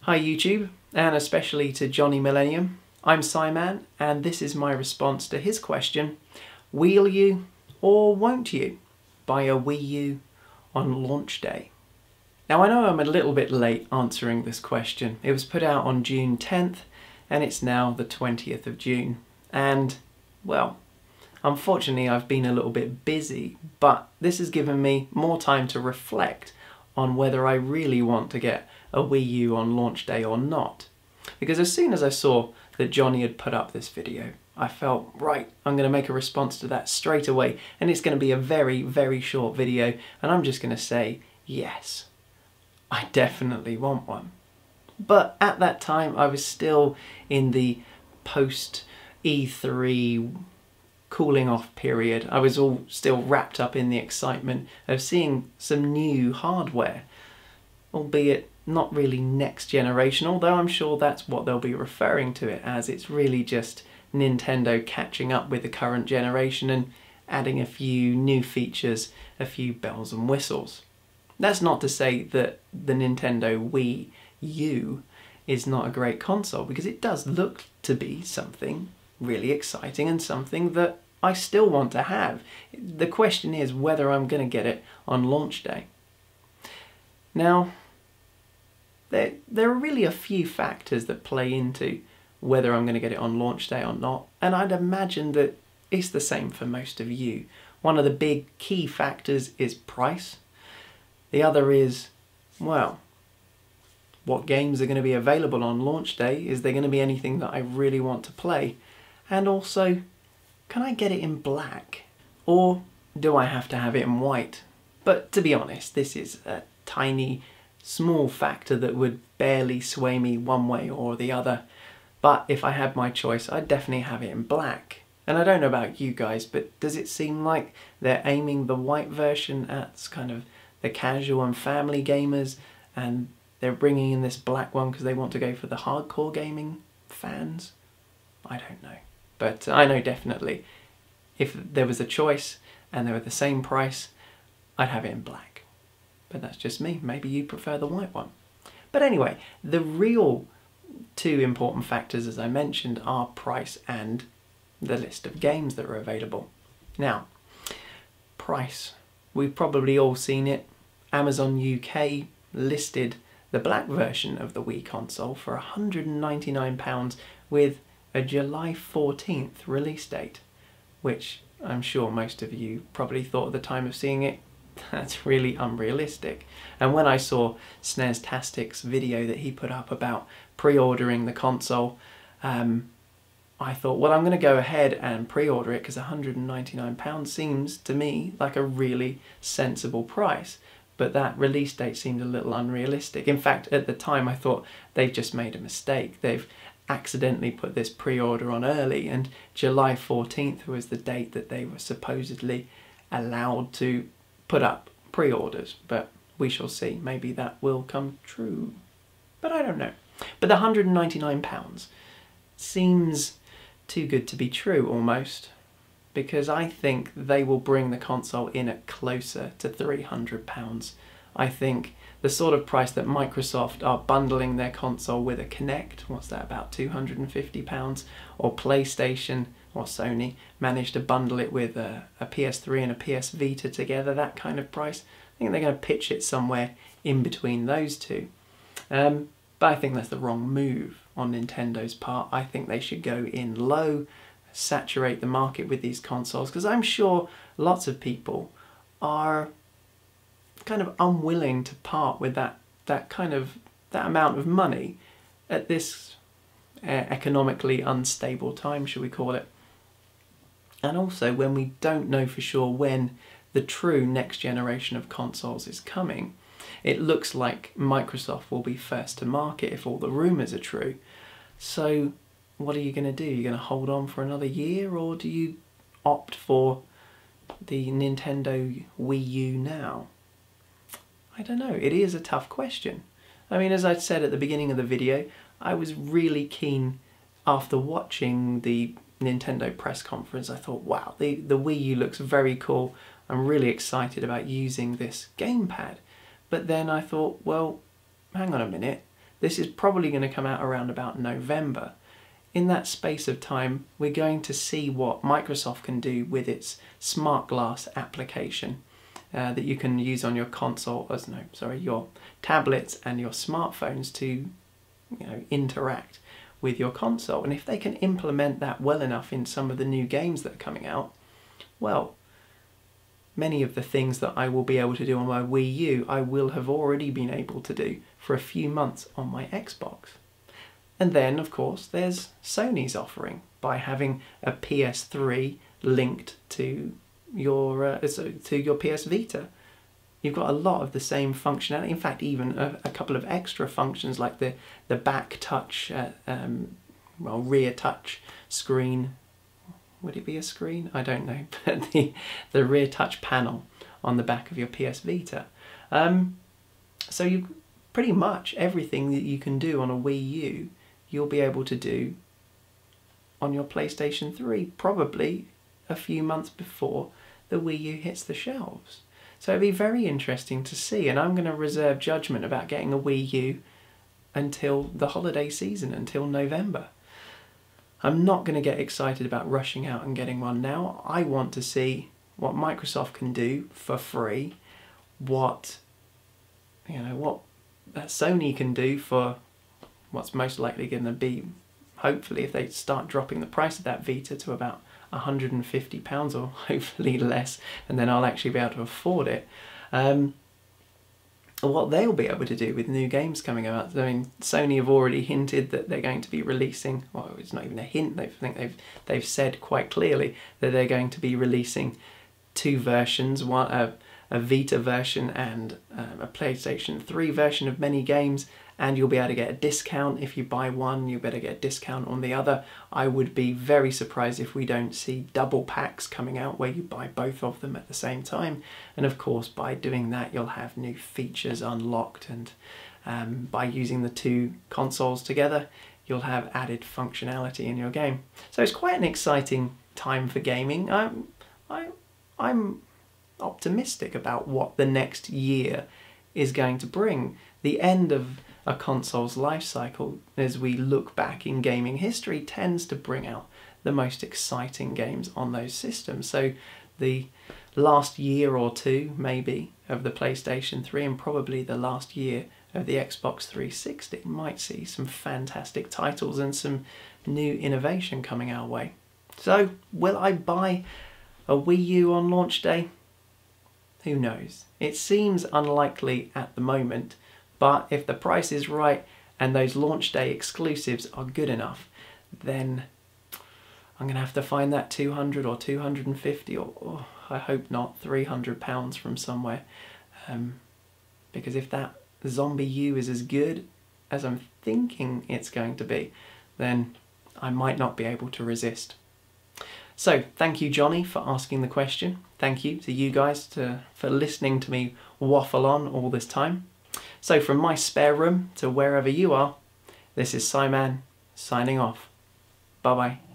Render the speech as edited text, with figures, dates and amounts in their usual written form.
Hi YouTube, and especially to Johnny Millennium. I'm Simon, and this is my response to his question, will you or won't you buy a Wii U on launch day? Now I know I'm a little bit late answering this question. It was put out on June 10th, and it's now the 20th of June. And, well, unfortunately I've been a little bit busy, but this has given me more time to reflect on whether I really want to get a Wii U on launch day or not. Because as soon as I saw that Johnny had put up this video, I felt, right, I'm going to make a response to that straight away, and it's going to be a very, very short video, and I'm just going to say, yes, I definitely want one. But at that time, I was still in the post E3 cooling off period. I was all still wrapped up in the excitement of seeing some new hardware, albeit not really next generation, although I'm sure that's what they'll be referring to it as. It's really just Nintendo catching up with the current generation and adding a few new features, a few bells and whistles. That's not to say that the Nintendo Wii U is not a great console, because it does look to be something really exciting and something that I still want to have. The question is whether I'm going to get it on launch day. Now, there are really a few factors that play into whether I'm going to get it on launch day or not, and I'd imagine that it's the same for most of you. One of the big key factors is price. The other is, well, what games are going to be available on launch day? Is there going to be anything that I really want to play? And also, can I get it in black? Or do I have to have it in white? But to be honest, this is a tiny, small factor that would barely sway me one way or the other. But if I had my choice, I'd definitely have it in black. And I don't know about you guys, but does it seem like they're aiming the white version at kind of the casual and family gamers, and they're bringing in this black one because they want to go for the hardcore gaming fans? I don't know. But I know definitely if there was a choice and they were the same price, I'd have it in black. But that's just me. Maybe you prefer the white one. But anyway, the real two important factors, as I mentioned, are price and the list of games that are available. Now, price. We've probably all seen it. Amazon UK listed the black version of the Wii console for £199 with a July 14th release date, which I'm sure most of you probably thought at the time of seeing it, that's really unrealistic. And when I saw Snestastic's video that he put up about pre-ordering the console, I thought, well, I'm going to go ahead and pre-order it because £199 seems to me like a really sensible price. But that release date seemed a little unrealistic. In fact, at the time I thought they've just made a mistake. They've accidentally put this pre-order on early, and July 14th was the date that they were supposedly allowed to put up pre-orders. But we shall see. Maybe that will come true. But I don't know. But the £199 seems too good to be true almost, because I think they will bring the console in at closer to £300. I think the sort of price that Microsoft are bundling their console with a Kinect, what's that, about £250, or PlayStation or Sony managed to bundle it with a PS3 and a PS Vita together, that kind of price. I think they're going to pitch it somewhere in between those two. But I think that's the wrong move on Nintendo's part. I think they should go in low, saturate the market with these consoles, because I'm sure lots of people are kind of unwilling to part with that amount of money at this economically unstable time, shall we call it. And also when we don't know for sure when the true next generation of consoles is coming. It looks like Microsoft will be first to market if all the rumours are true. So what are you going to do? You're going to hold on for another year, or do you opt for the Nintendo Wii U now? I don't know. It is a tough question. I mean, as I said at the beginning of the video, I was really keen after watching the Nintendo press conference. I thought, wow, the Wii U looks very cool. I'm really excited about using this gamepad. But then I thought, well, hang on a minute. This is probably going to come out around about November. In that space of time, we're going to see what Microsoft can do with its smart glass application that you can use on your your tablets and your smartphones to interact with your console. And if they can implement that well enough in some of the new games that are coming out, well, many of the things that I will be able to do on my Wii U, I will have already been able to do for a few months on my Xbox. And then, of course, there's Sony's offering by having a PS3 linked to your PS Vita. You've got a lot of the same functionality. In fact, even a couple of extra functions like the back touch, rear touch screen. Would it be a screen? I don't know. But the rear touch panel on the back of your PS Vita. So you pretty much everything that you can do on a Wii U, you'll be able to do on your PlayStation 3, probably a few months before the Wii U hits the shelves. So it'd be very interesting to see, and I'm going to reserve judgment about getting a Wii U until the holiday season, until November. I'm not going to get excited about rushing out and getting one now. I want to see what Microsoft can do for free, what Sony can do for what's most likely going to be, hopefully, if they start dropping the price of that Vita to about £150 or hopefully less, and then I'll actually be able to afford it. What they'll be able to do with new games coming out. I mean, Sony have already hinted that they're going to be releasing, well, it's not even a hint, they've said quite clearly that they're going to be releasing two versions, a Vita version and a PlayStation 3 version of many games, and you'll be able to get a discount. If you buy one, you'll better get a discount on the other. I would be very surprised if we don't see double packs coming out where you buy both of them at the same time. And of course, by doing that, you'll have new features unlocked, and by using the two consoles together, you'll have added functionality in your game. So it's quite an exciting time for gaming. I'm optimistic about what the next year is going to bring. The end of a console's life cycle, as we look back in gaming history, tends to bring out the most exciting games on those systems. So the last year or two, maybe, of the PlayStation 3 and probably the last year of the Xbox 360 might see some fantastic titles and some new innovation coming our way. So, will I buy a Wii U on launch day? Who knows? It seems unlikely at the moment, but if the price is right and those launch day exclusives are good enough, then I'm going to have to find that 200 or 250 or I hope not, £300 from somewhere. Because if that Zombie U is as good as I'm thinking it's going to be, then I might not be able to resist. So, thank you, Johnny, for asking the question. Thank you to you guys for listening to me waffle on all this time. So, from my spare room to wherever you are, this is Simon signing off. Bye-bye.